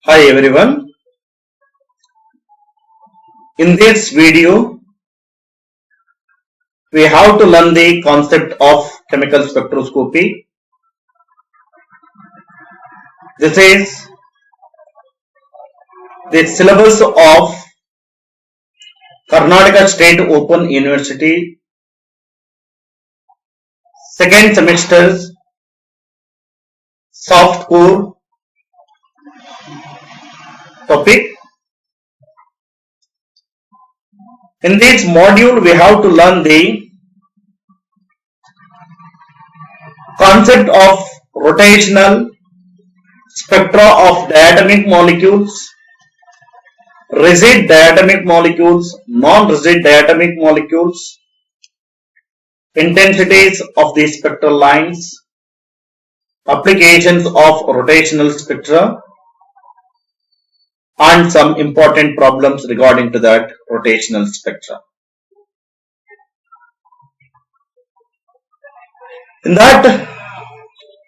Hi everyone. In this video, we have to learn the concept of chemical spectroscopy. This is the syllabus of Karnataka State Open University second semester's soft core topic. In this module, we have to learn the concept of rotational spectra of diatomic molecules, rigid diatomic molecules, non-rigid diatomic molecules, intensities of the spectral lines, applications of rotational spectra, and some important problems regarding to that rotational spectra. In that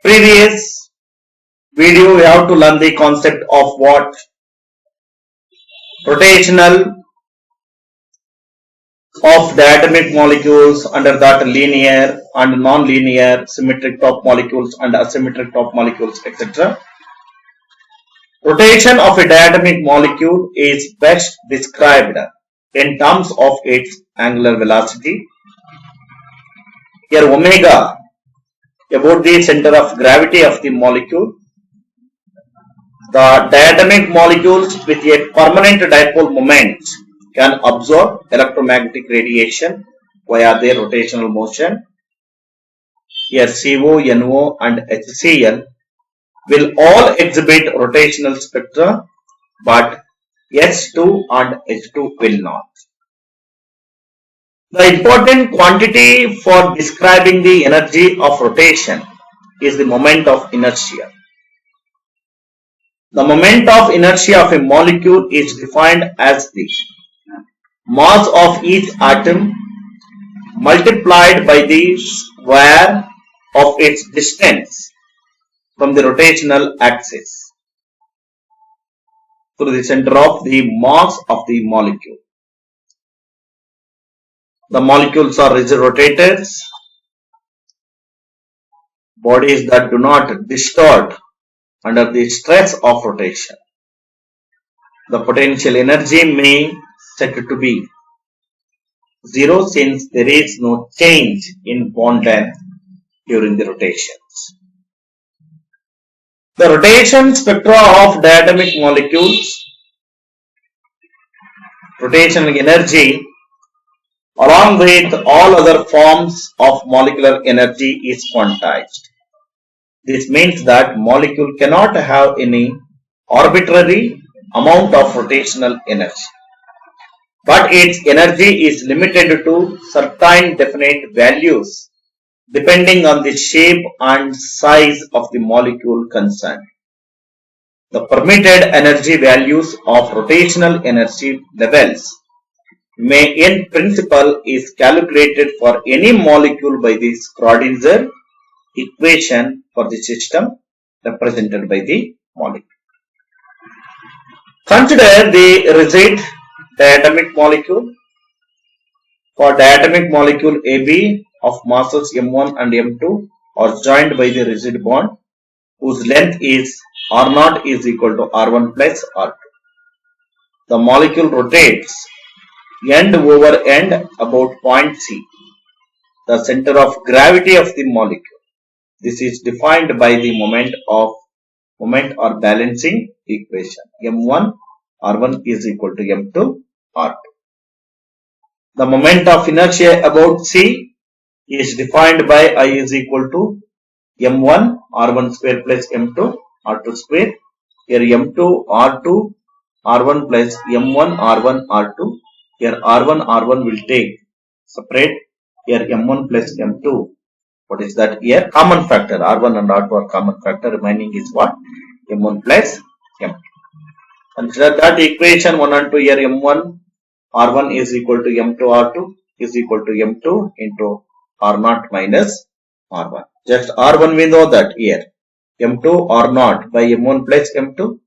previous video, we have to learn the concept of what rotational of diatomic molecules, under that linear and non-linear, symmetric top molecules and asymmetric top molecules, etc. Rotation of a diatomic molecule is best described in terms of its angular velocity. Here omega about the center of gravity of the molecule. The diatomic molecules with a permanent dipole moment can absorb electromagnetic radiation via their rotational motion. Here CO, NO and HCl will all exhibit rotational spectra, but S2 and H2 will not. The important quantity for describing the energy of rotation is the moment of inertia. The moment of inertia of a molecule is defined as the mass of each atom multiplied by the square of its distance from the rotational axis to the center of the mass of the molecule. The molecules are rigid rotators, bodies that do not distort under the stress of rotation. The potential energy may set to be 0 since there is no change in bond length during the rotations. The rotation spectra of diatomic molecules, rotational energy along with all other forms of molecular energy is quantized. This means that molecule cannot have any arbitrary amount of rotational energy, but its energy is limited to certain definite values depending on the shape and size of the molecule concerned. The permitted energy values of rotational energy levels may in principle is calculated for any molecule by the Schrödinger equation for the system represented by the molecule. Consider the rigid diatomic molecule. For diatomic molecule AB of masses M1 and M2 are joined by the rigid bond whose length is R0 is equal to R1 plus R2. The molecule rotates end over end about point C, the center of gravity of the molecule. This is defined by the moment or balancing equation. M1 R1 is equal to M2 R2. The moment of inertia about C is defined by I is equal to M1 R1 square plus M2 R2 square. Here M2 R2 R1 plus M1 R1 R2. Here R1 will take separate. Here M1 plus M2. What is that here? Common factor. R1 and R2 are common factor. Remaining is what? M1 plus M2. Consider that equation 1 and 2 here. M1 R1 is equal to M2 R2 is equal to M2 into R0 minus R1. Just R1 we know that here. M2 R0 by M1 plus M2.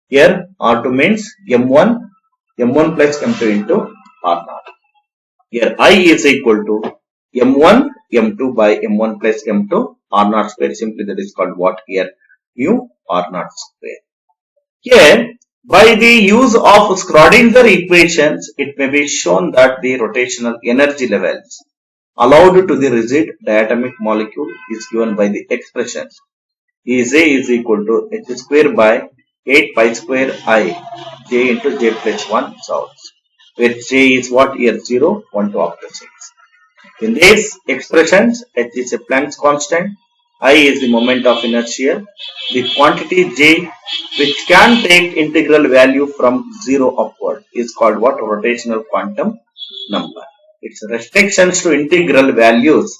Here R2 means M1 plus M2 into R0. Here I is equal to M1 M2 by M1 plus M2 R0 square. Simply that is called what here? Mu R0 square. Here, by the use of Schrodinger equations, it may be shown that the rotational energy levels allowed to the rigid diatomic molecule is given by the expressions Ej is equal to h square by 8 pi square I j into j plus 1 joules, where j is what here 0, 1 to after 6. In these expressions, h is a Planck's constant, I is the moment of inertia, the quantity j which can take integral value from 0 upward is called what? Rotational quantum number. Its restrictions to integral values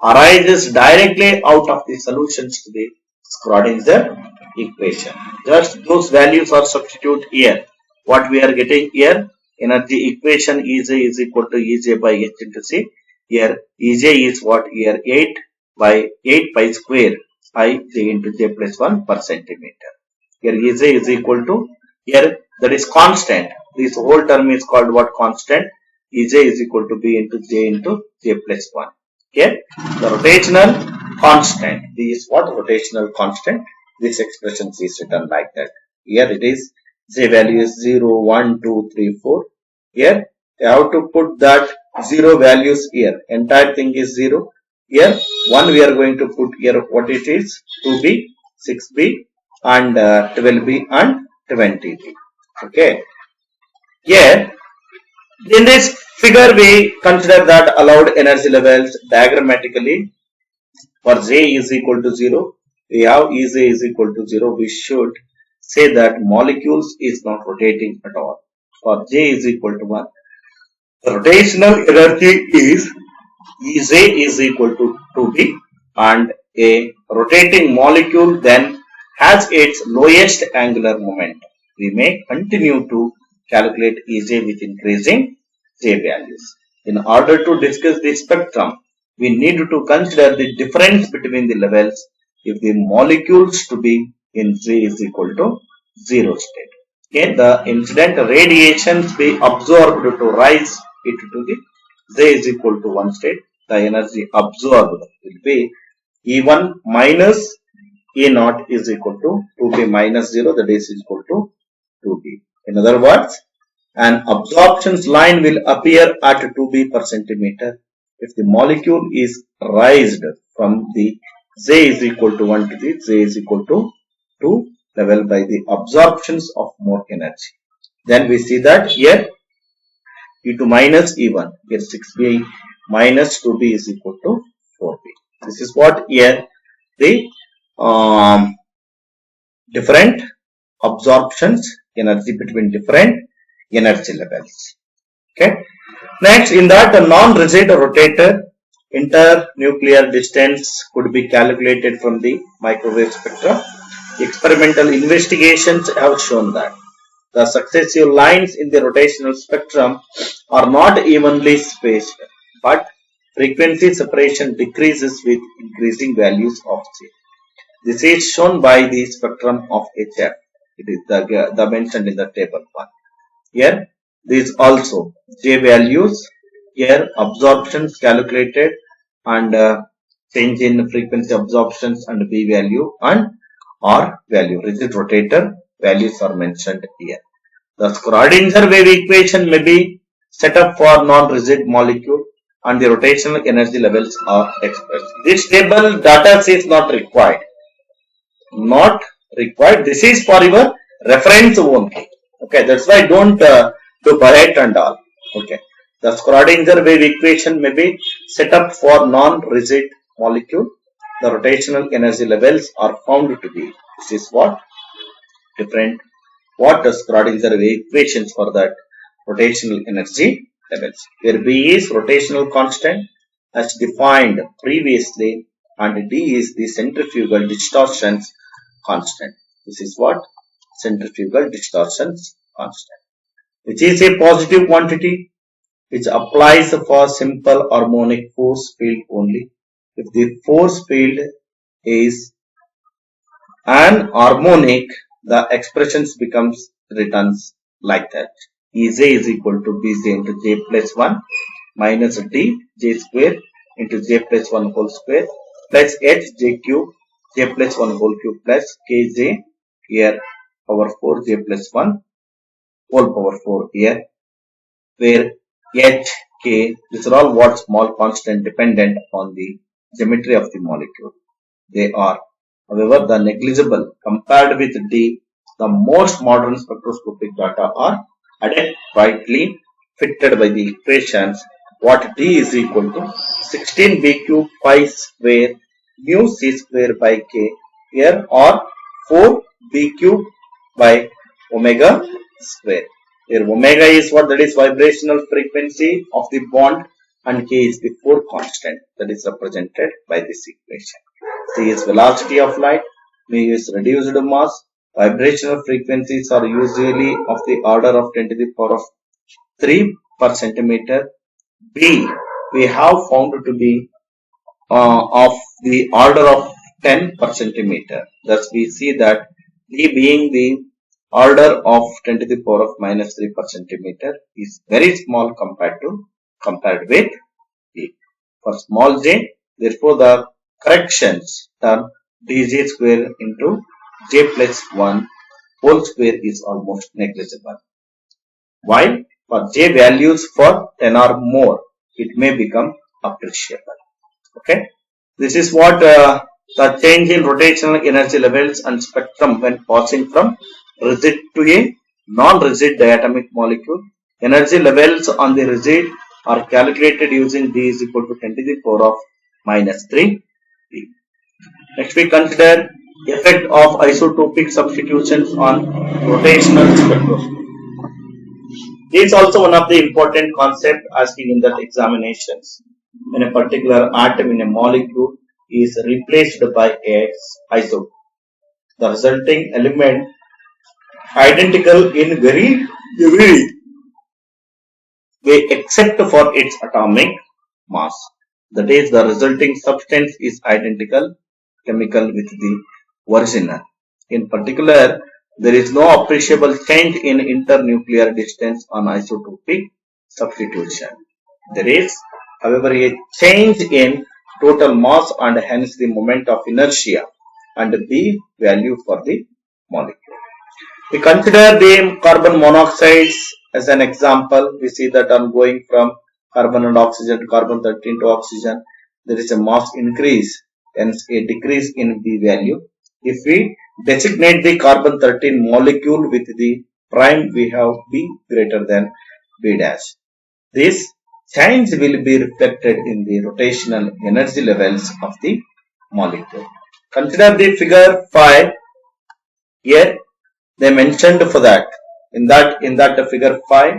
arises directly out of the solutions to the Schrodinger equation. Just those values are substituted here. What we are getting here? Energy equation Ej is equal to Ej by h into c. Here Ej is what? Here 8 by 8 pi square I j into j plus 1 per centimeter. Here Ej is equal to, here that is constant. This whole term is called what? Constant. Ej is equal to b into j plus 1. Okay. The rotational constant. This is what? Rotational constant. This expression is written like that. Here it is j value is 0, 1, 2, 3, 4. Here you have to put that 0 values here. Entire thing is 0. Here 1 we are going to put here what it is 2b, 6b and 12b and 20b. Okay. Here in this figure we consider that allowed energy levels diagrammatically. For j is equal to 0, we have Ej is equal to 0. We should say that molecules is not rotating at all. For j is equal to 1, the rotational energy is Ej is equal to 2b, and a rotating molecule then has its lowest angular momentum. We may continue to calculate Ej with increasing j values. In order to discuss the spectrum, we need to consider the difference between the levels if the molecules to be in j is equal to 0 state. Okay, the incident radiations be absorbed to rise it to the j is equal to 1 state. The energy absorbed will be E1 minus E0 is equal to 2b minus 0, that is equal to 2b. In other words, an absorption line will appear at 2b per centimeter if the molecule is raised from the j is equal to 1 to the j is equal to 2 level by the absorptions of more energy. Then we see that here E2 minus E1, here 6b minus 2b is equal to 4b. This is what here the different absorptions energy between different energy levels. Okay. Next, in that a non-rigid rotator internuclear distance could be calculated from the microwave spectrum. Experimental investigations have shown that the successive lines in the rotational spectrum are not evenly spaced, but frequency separation decreases with increasing values of j. This is shown by the spectrum of HF. It is the mentioned in the table 1. Here, these also j values. Here, absorptions calculated and change in frequency absorptions and b value and r value. Rigid rotator values are mentioned here. The Schrodinger wave equation may be set up for non-rigid molecule and the rotational energy levels are expressed. This table data is not required. Not required. This is for your reference only. Okay, that's why don't do by heart and all. Okay, the Schrodinger wave equation may be set up for non-rigid molecule. The rotational energy levels are found to be. This is what different. What the Schrodinger wave equations for that rotational energy levels. Where B is rotational constant as defined previously and D is the centrifugal distortions constant. This is what? Centrifugal distortions constant, which is a positive quantity which applies for simple harmonic force field only. If the force field is an harmonic, the expressions becomes returns like that. Ej is equal to Bj into j plus 1 minus d j square into j plus 1 whole square plus h j cube j plus 1 whole cube plus kj here power 4 j plus 1 whole power 4 here, where h, k, these are all what small constant dependent on the geometry of the molecule. They are, however, the negligible compared with d. The most modern spectroscopic data are adequately fitted by the equations. What d is equal to 16 b cube pi square mu c square by k here, or 4 b cube by omega square. Here omega is what? That is vibrational frequency of the bond, and k is the force constant that is represented by this equation. C is velocity of light, mu is reduced mass. Vibrational frequencies are usually of the order of 10 to the power of 3 per centimeter. B we have found to be of the order of 10 per centimeter. Thus we see that B being the order of 10 to the power of minus 3 per centimeter is very small compared with B. For small j, therefore the corrections term dj square into j plus 1 whole square is almost negligible. While for j values for 10 or more, it may become appreciable. Okay, this is what the change in rotational energy levels and spectrum when passing from rigid to a non-rigid diatomic molecule. Energy levels on the rigid are calculated using d is equal to 10 to the power of minus 3 b. Next we consider effect of isotopic substitutions on rotational spectroscopy. This is also one of the important concepts asking in that examinations. When a particular atom in a molecule is replaced by its isotope, the resulting element identical in every way except for its atomic mass. That is, the resulting substance is identical chemical with the original. In particular, there is no appreciable change in internuclear distance on isotopic substitution. There is, however, a change in total mass and hence the moment of inertia and B value for the molecule. We consider the carbon monoxides as an example. We see that on going from carbon and oxygen to carbon 13 to oxygen, there is a mass increase, hence a decrease in B value. If we designate the carbon 13 molecule with the prime, we have B greater than B dash. This change will be reflected in the rotational energy levels of the molecule. Consider the figure 5. Here they mentioned for that. In that figure 5,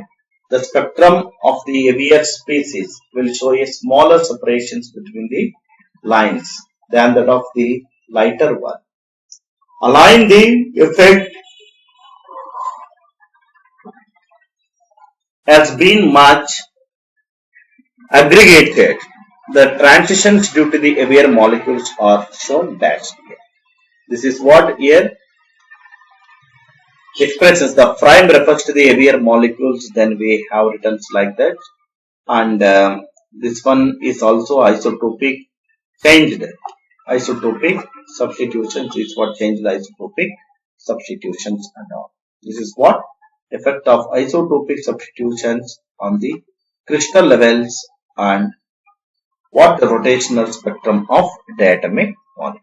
the spectrum of the heavier species will show a smaller separations between the lines than that of the lighter one. Align the effect has been much aggregated. The transitions due to the heavier molecules are shown dashed here. This is what here expresses. The prime refers to the heavier molecules, then we have written like that, and this one is also isotopic changed. Isotopic substitutions is what changed the isotopic substitutions and all. This is what effect of isotopic substitutions on the crystal levels and what the rotational spectrum of diatomic molecule.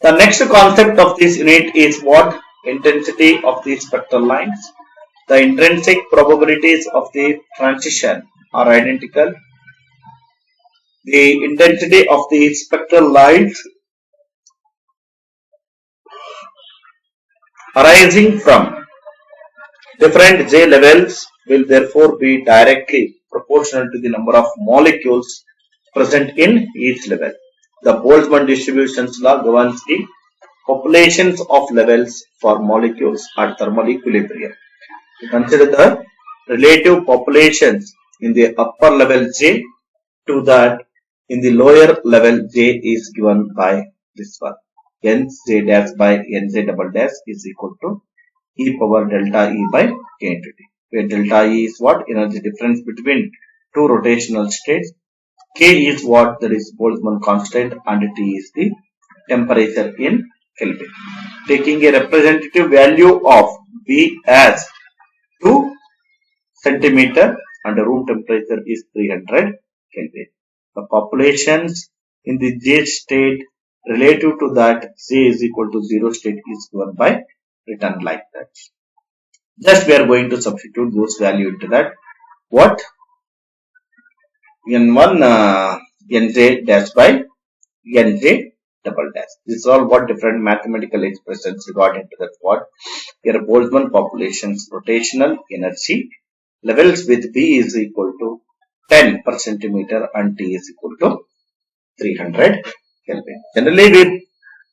The next concept of this unit is what? Intensity of the spectral lines. The intrinsic probabilities of the transition are identical. The intensity of the spectral lines arising from different J levels will therefore be directly proportional to the number of molecules present in each level. The Boltzmann distributions law governs the populations of levels for molecules at thermal equilibrium. We consider the relative populations in the upper level J to that in the lower level J is given by this one. Nj dash by Nj double dash is equal to e power delta E by k into T, where delta E is what? Energy difference between two rotational states. K is what? That is Boltzmann constant, and T is the temperature in Kelvin. Taking a representative value of V as 2 centimeter and the room temperature is 300 Kelvin. The populations in the J state relative to that J is equal to 0 state is given by written like that. Just we are going to substitute those value into that. What? N1 Nj dash by Nj double dash. This is all what different mathematical expressions got into that. What? Here Boltzmann populations rotational energy levels with V is equal to 10 per centimeter and T is equal to 300 Kelvin. Generally we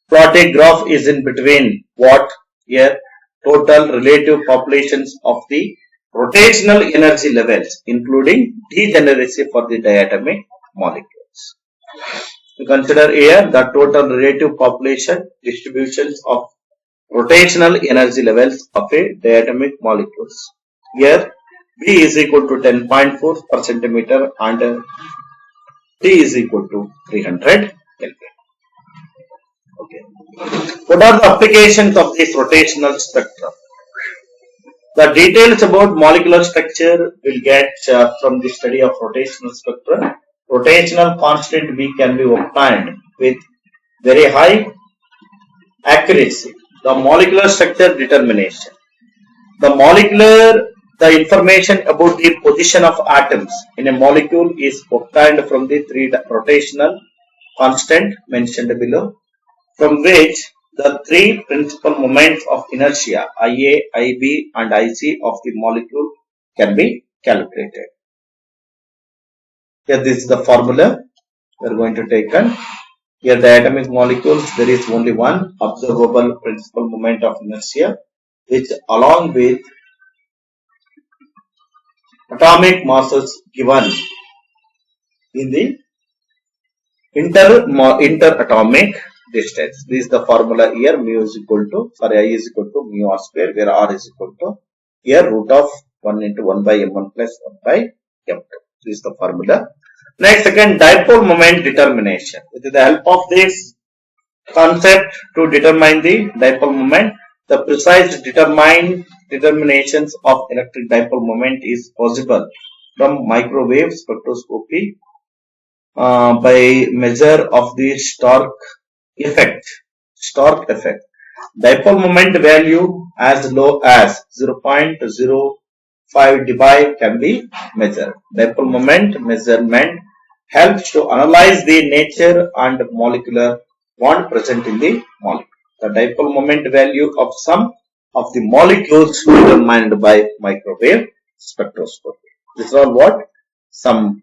plot a graph is in between what? Here total relative populations of the rotational energy levels including degeneracy for the diatomic molecules. We consider here the total relative population distributions of rotational energy levels of a diatomic molecules. Here V is equal to 10.4 per centimeter and T is equal to 300 Kelvin. Okay. What are the applications of this rotational spectrum? The details about molecular structure will get from the study of rotational spectrum. Rotational constant V can be obtained with very high accuracy. The molecular structure determination. The information about the position of atoms in a molecule is obtained from the three rotational constant mentioned below, from which the three principal moments of inertia Ia, Ib and Ic of the molecule can be calculated. Here this is the formula we are going to take on. Here the atomic molecules, there is only one observable principal moment of inertia, which along with atomic masses given in the interatomic distance. This is the formula here. Mu is equal to, I is equal to mu r square, where r is equal to here root of 1 into 1 by m1 plus 1 by m2. This is the formula. Next, second, dipole moment determination. With the help of this concept to determine the dipole moment, the precise determinations of electric dipole moment is possible from microwave spectroscopy by measure of the Stark effect. Dipole moment value as low as 0.05 dBi can be measured. Dipole moment measurement helps to analyze the nature and molecular bond present in the molecule. The dipole moment value of some of the molecules determined by microwave spectroscopy. This is all what? Some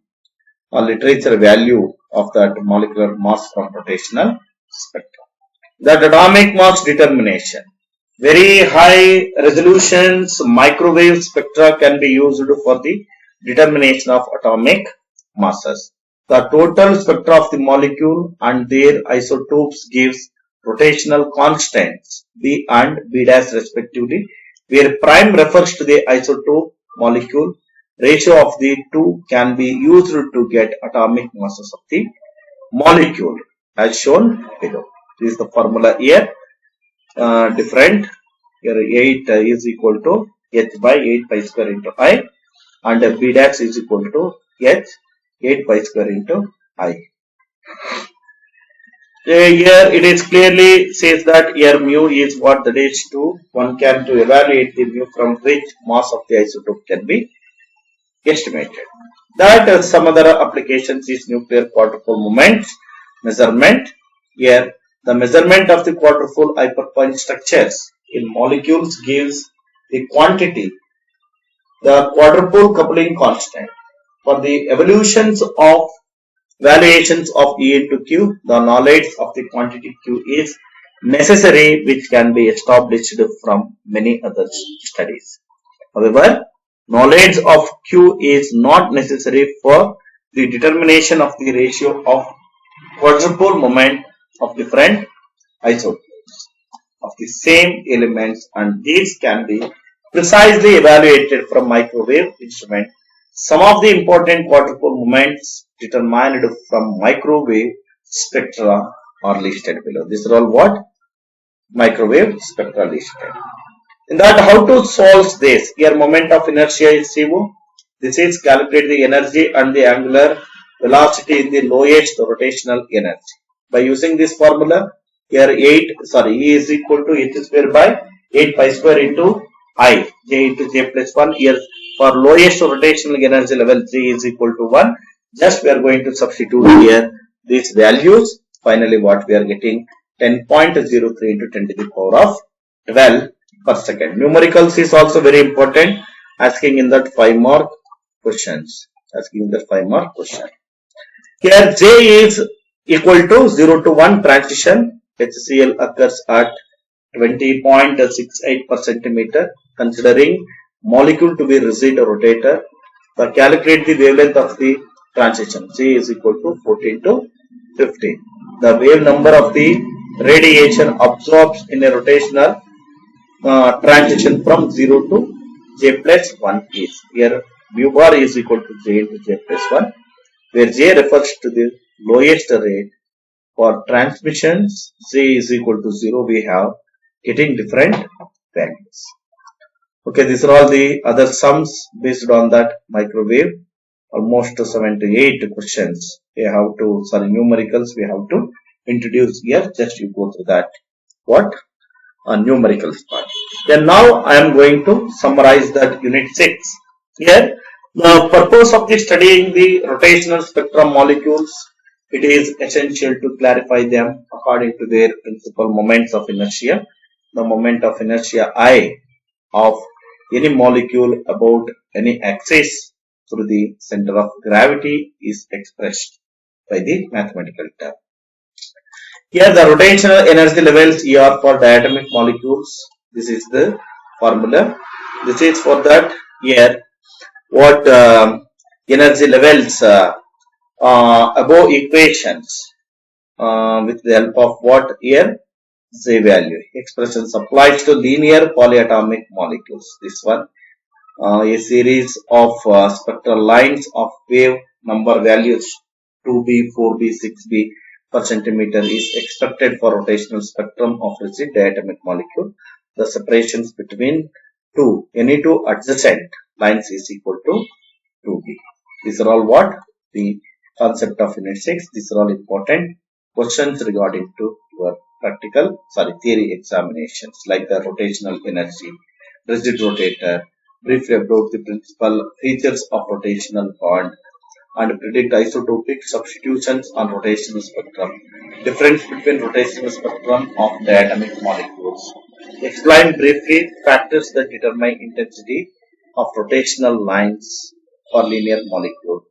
literature value of that molecular mass from rotational spectrum. That atomic mass determination. Very high resolutions microwave spectra can be used for the determination of atomic masses. The total spectra of the molecule and their isotopes gives rotational constants B and B dash respectively, where prime refers to the isotope molecule. Ratio of the two can be used to get atomic masses of the molecule as shown below. This is the formula here. Different. Here 8 is equal to h by 8 pi square into I, and B dash is equal to h 8 pi square into I. Here it is clearly says that here mu is what, that is 2. One can to evaluate the mu from which mass of the isotope can be estimated. That some other applications is nuclear quadrupole moment measurement. Here the measurement of the quadrupole hyperpoint structures in molecules gives the quantity, the quadrupole coupling constant. For the evaluations of valuations of E into Q, the knowledge of the quantity Q is necessary, which can be established from many other studies. However, knowledge of Q is not necessary for the determination of the ratio of quadrupole moment of different isotopes of the same elements, and these can be precisely evaluated from microwave instrument. Some of the important quadrupole moments determined from microwave spectra are listed below. These are all what? Microwave spectra listed. In that, how to solve this? Here, moment of inertia is CO. This is calculate the energy and the angular velocity in the lowest rotational energy. By using this formula, here E is equal to h square by 8 pi square into I, j into j plus 1. Here, for lowest rotational energy level, j is equal to 1. Just we are going to substitute here these values. Finally, what we are getting 10.03 into 10 to the power of 12 per second. Numericals is also very important. Asking in that 5 mark questions. Here J is equal to 0 to 1 transition. HCl occurs at 20.68 per centimeter. Considering molecule to be rigid rotator, the calculate the wavelength of the transition. J is equal to 14 to 15. The wave number of the radiation absorbs in a rotational transition from 0 to j plus 1 is. Here mu bar is equal to j into j plus 1, where j refers to the lowest rate. For transmissions, j is equal to 0. We have getting different values. Okay, these are all the other sums based on that microwave. Almost 7 to 8 questions. We have to, numericals we have to introduce here. Just you go through that. What? Numericals part. Then now I am going to summarize that unit 6. Here, the purpose of the studying the rotational spectrum molecules, it is essential to clarify them according to their principal moments of inertia. The moment of inertia I of any molecule about any axis through the center of gravity is expressed by the mathematical term. Here the rotational energy levels ER for diatomic molecules. This is the formula. This is for that here what energy levels above equations with the help of what here J value. Expressions applies to linear polyatomic molecules. This one a series of spectral lines of wave number values 2b, 4b, 6b per centimeter is expected for rotational spectrum of rigid diatomic molecule. The separations between any two adjacent lines is equal to 2b. These are all what? The concept of unit 6. These are all important questions regarding to your theory examinations like the rotational energy, rigid rotator, briefly about the principal features of rotational bond, and predict isotopic substitutions on rotational spectrum, difference between rotational spectrum of diatomic molecules, explain briefly factors that determine intensity of rotational lines for linear molecule,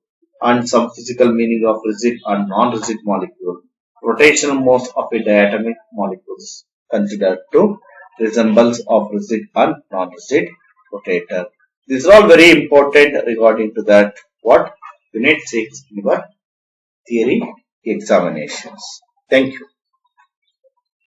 and some physical meaning of rigid and non-rigid molecule, rotational modes of a diatomic molecules considered to resemblance of rigid and non-rigid rotator. These are all very important regarding to that what? Unit 6 in your theory examinations. Thank you.